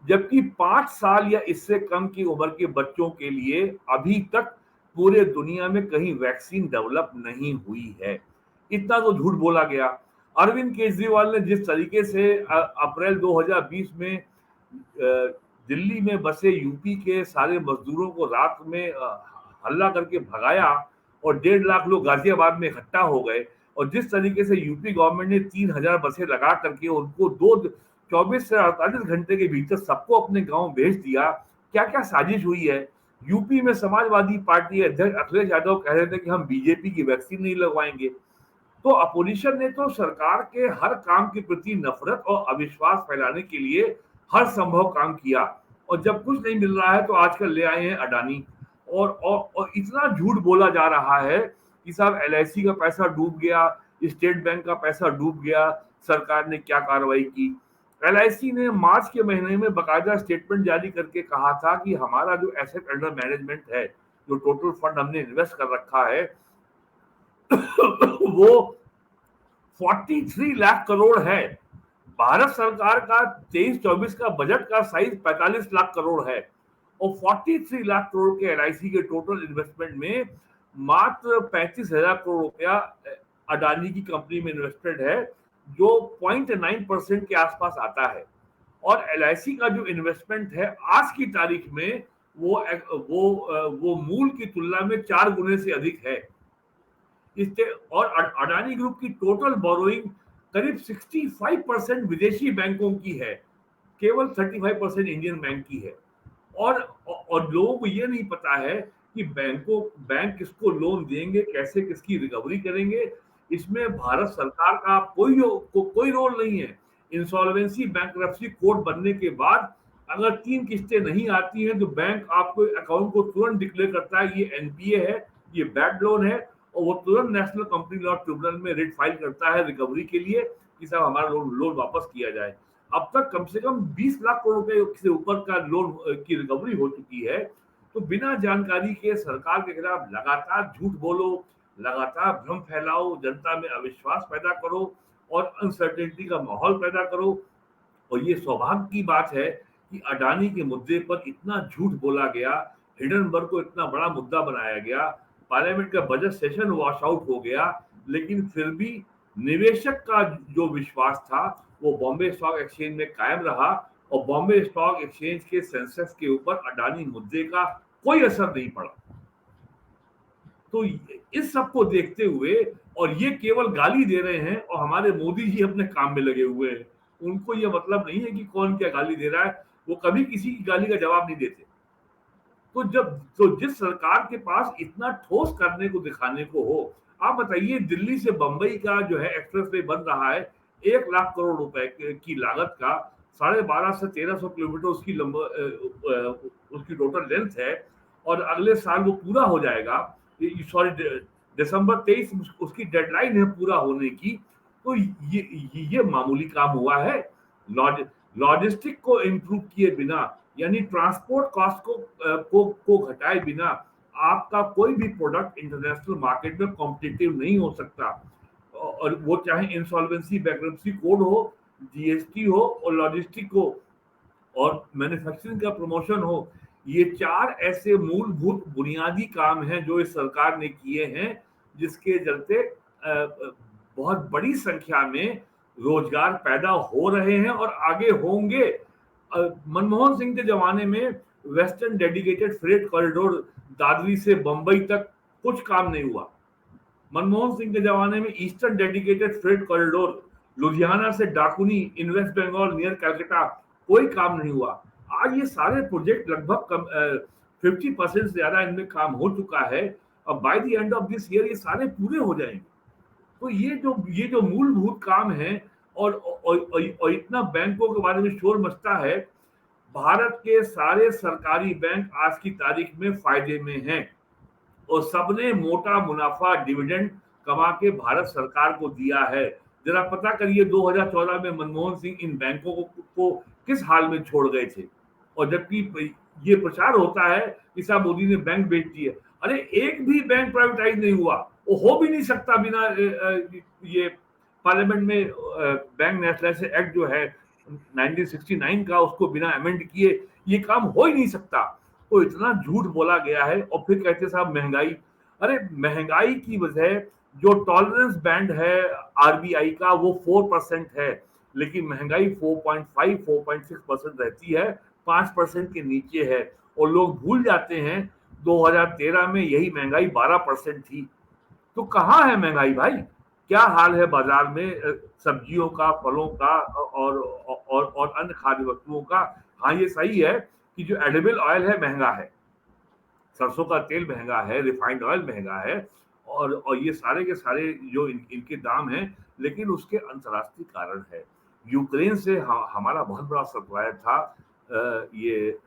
जबकि 5 साल या इससे कम की उम्र के बच्चों के लिए अभी तक पूरे दुनिया में कहीं वैक्सीन डेवलप नहीं हुई है। इतना तो झूठ बोला गया। अरविंद केजरीवाल ने जिस तरीके से अप्रैल 2020 में दिल्ली में बसे यूपी के सारे मजदूरों को रात में हल्ला करके भगाया, और 1.5 लाख लोग गाजियाबाद में इकट्ठा हो गए, और जिस तरीके से यूपी गवर्नमेंट ने 3000 बसें लगा करके उनको 24 से 48 घंटे के भीतर सबको अपने गांव भेज दिया, क्या क्या साजिश हुई है। यूपी में समाजवादी पार्टी अध्यक्ष अखिलेश यादव कह रहे थे कि हम बीजेपी की वैक्सीन नहीं लगवाएंगे। तो अपोजिशन ने तो सरकार के हर काम के प्रति नफरत और अविश्वास फैलाने के लिए हर संभव काम किया, और जब कुछ नहीं मिल रहा है तो आजकल ले आए हैं अडानी। और इतना झूठ बोला जा रहा है कि साहब एलआईसी का पैसा डूब गया, स्टेट बैंक का पैसा डूब गया, सरकार ने क्या कार्रवाई की। एलआईसी ने मार्च के महीने में बकायदा स्टेटमेंट जारी करके कहा था कि हमारा जो एसेट अंडर मैनेजमेंट है, जो टोटल फंड हमने इन्वेस्ट कर रखा है, वो 43 लाख करोड़ है। भारत सरकार का 23-24 का बजट का साइज 45 लाख करोड़ है, और 43 लाख करोड़ के एलआईसी के टोटल इन्वेस्टमेंट में मात्र 35,000 करोड़ रुपया अडानी की कंपनी में इन्वेस्टेड है, जो 0.9% के आसपास आता है। और एलआईसी का जो इन्वेस्टमेंट है आज की तारीख में, वो मूल की तुलना में 4 गुने से अधिक है। इससे और अडानी ग्रुप की टोटल बोरोइंग करीब 65% विदेशी बैंकों की है, केवल 35% इंडियन बैंक की है। और लोगों को ये नहीं पता है कि बैंक किसको लोन देंगे, कैसे किसकी रिकवरी करेंगे, इसमें भारत सरकार का कोई रोल नहीं है। इंसॉल्वेंसी बैंक्रप्सी कोड बनने के बाद अगर 3 किस्तें नहीं आती हैं तो बैंक आपको अकाउंट को तुरंत डिक्लेयर करता है ये एनपीए है, ये बैड लोन है, और वो तुरंत नेशनल कंपनी लॉ ट्रिब्यूनल में रिट फाइल करता है रिकवरी के लिए कि साहब हमारा लोन वापस किया जाए। अब तक कम से कम 20 लाख करोड़ रुपए से ऊपर का लोन की रिकवरी हो चुकी है। तो बिना जानकारी के सरकार के खिलाफ लगातार झूठ बोलो, लगातार भ्रम फैलाओ, जनता में अविश्वास पैदा करो, और अनसर्टेनिटी का माहौल पैदा करो। और ये सौभाग्य की बात है कि अडानी के मुद्दे पर इतना झूठ बोला गया, हिडनबर्ग को इतना बड़ा मुद्दा बनाया गया, पार्लियामेंट का बजट सेशन वॉश आउट हो गया, लेकिन फिर भी निवेशक का जो विश्वास था वो बॉम्बे स्टॉक एक्सचेंज में कायम रहा, और बॉम्बे स्टॉक एक्सचेंज के सेंसेक्स के ऊपर अडानी मुद्दे का कोई असर नहीं पड़ा। तो इस सब को देखते हुए, और ये केवल गाली दे रहे हैं, और हमारे मोदी जी अपने काम में लगे हुए हैं, उनको ये मतलब नहीं है कि कौन क्या गाली दे रहा है, वो कभी किसी की गाली का जवाब नहीं देते। तो जिस सरकार के पास इतना ठोस करने को दिखाने को हो, आप बताइए दिल्ली से बंबई का जो है एक्सप्रेस वे बन रहा है 1 लाख करोड़ रुपए की लागत का, 12.5 से 1300 किलोमीटर उसकी उसकी टोटल लेंथ है और अगले साल वो पूरा हो जाएगा। सॉरी, दिसंबर 23 उसकी डेडलाइन है पूरा होने की। तो ये मामूली काम हुआ है? लॉजिस्टिक को इम्प्रूव किए बिना, यानी ट्रांसपोर्ट कॉस्ट को घटाए बिना आपका कोई भी प्रोडक्ट इंटरनेशनल मार्केट में कॉम्पिटिटिव नहीं हो सकता। और वो चाहे इंसॉल्वेंसी बैंक्रप्सी कोड हो, जीएसटी हो और लॉजिस्टिक हो और मैन्युफैक्चरिंग का प्रमोशन हो। ये 4 ऐसे मूलभूत बुनियादी काम हैं जो इस सरकार ने किए हैं, जिसके चलते बहुत बड़ी संख्या में रोजगार पैदा हो रहे हैं और आगे होंगे। मनमोहन सिंह के जमाने में western dedicated freight corridor Dadri से बंबई तक कुछ काम नहीं हुआ। मनमोहन सिंह के जमाने में eastern dedicated freight corridor Ludhiana से डाकुनी इन वेस्ट बंगाल नियर कलकत्ता कोई काम नहीं हुआ। आज ये सारे प्रोजेक्ट लगभग 50% से ज्यादा इनमें काम हो चुका है। अब by the end of this year ये सारे पूरे हो जाएंगे। तो ये जो मूलभूत काम है और इतना बैंकों के बारे में शोर मचता है। भारत के सारे सरकारी बैंक आज की तारीख में फायदे में हैं और सबने मोटा मुनाफा डिविडेंड कमा के भारत सरकार को दिया है। जरा पता करिए 2014 में मनमोहन सिंह इन बैंकों को किस हाल में छोड़ गए थे। और जबकि ये प्रचार होता है कि साहब मोदी ने बैंक बेच दिए। अरे एक भी बैंक प्राइवेटाइज नहीं हुआ, वो हो भी नहीं सकता बिना ये पार्लियामेंट में बैंक नेशनलाइजेशन एक्ट जो है 1969 का, उसको बिना अमेंड किए ये काम हो ही नहीं सकता। तो इतना झूठ बोला गया है और फिर कहते साहब महंगाई। अरे महंगाई की वजह जो टॉलरेंस बैंड है आरबीआई का वो 4% है, लेकिन महंगाई 4.5-4.6% रहती है, 5% के नीचे है। और लोग भूल जाते हैं 2013 में यही महंगाई 12% थी। तो कहाँ है महंगाई भाई? क्या हाल है बाजार में सब्जियों का, फलों का और अन्य खाद्य वस्तुओं का? हाँ, ये सही है कि जो एडिबल ऑयल है महंगा है, सरसों का तेल महंगा है, रिफाइंड ऑयल महंगा है और ये सारे के सारे जो इनके दाम हैं, लेकिन उसके अंतर्राष्ट्रीय कारण है। यूक्रेन से हमारा बहुत बड़ा सप्लायर था ये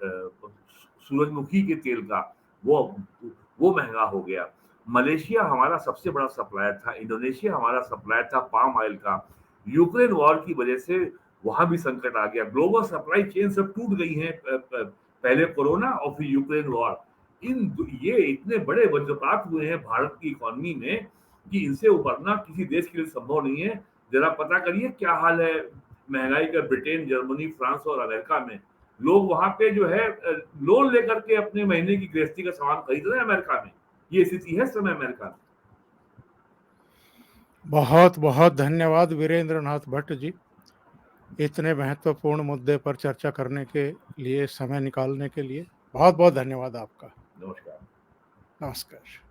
सूरजमुखी के तेल का, वो महंगा हो गया। मलेशिया हमारा सबसे बड़ा सप्लायर था, इंडोनेशिया हमारा सप्लायर था पाम ऑयल का। यूक्रेन वॉर की वजह से वहां भी संकट आ गया। ग्लोबल सप्लाई चेन सब टूट गई हैं, पहले कोरोना और फिर यूक्रेन वॉर। ये इतने बड़े वज्रपात हुए हैं भारत की इकोनॉमी में कि इनसे उबरना किसी देश के लिए संभव नहीं है। जरा पता करिए क्या हाल है महंगाई का ब्रिटेन, जर्मनी, फ्रांस और अमेरिका में। लोग वहां पे जो है लोन लेकर के अपने महीने की गृहस्थी का सामान खरीद रहे हैं अमेरिका में। ये स्थिति है समय अमेरिका में। बहुत बहुत धन्यवाद वीरेंद्र नाथ भट्ट जी, इतने महत्वपूर्ण मुद्दे पर चर्चा करने के लिए, समय निकालने के लिए बहुत बहुत धन्यवाद आपका। नमस्कार। नमस्कार।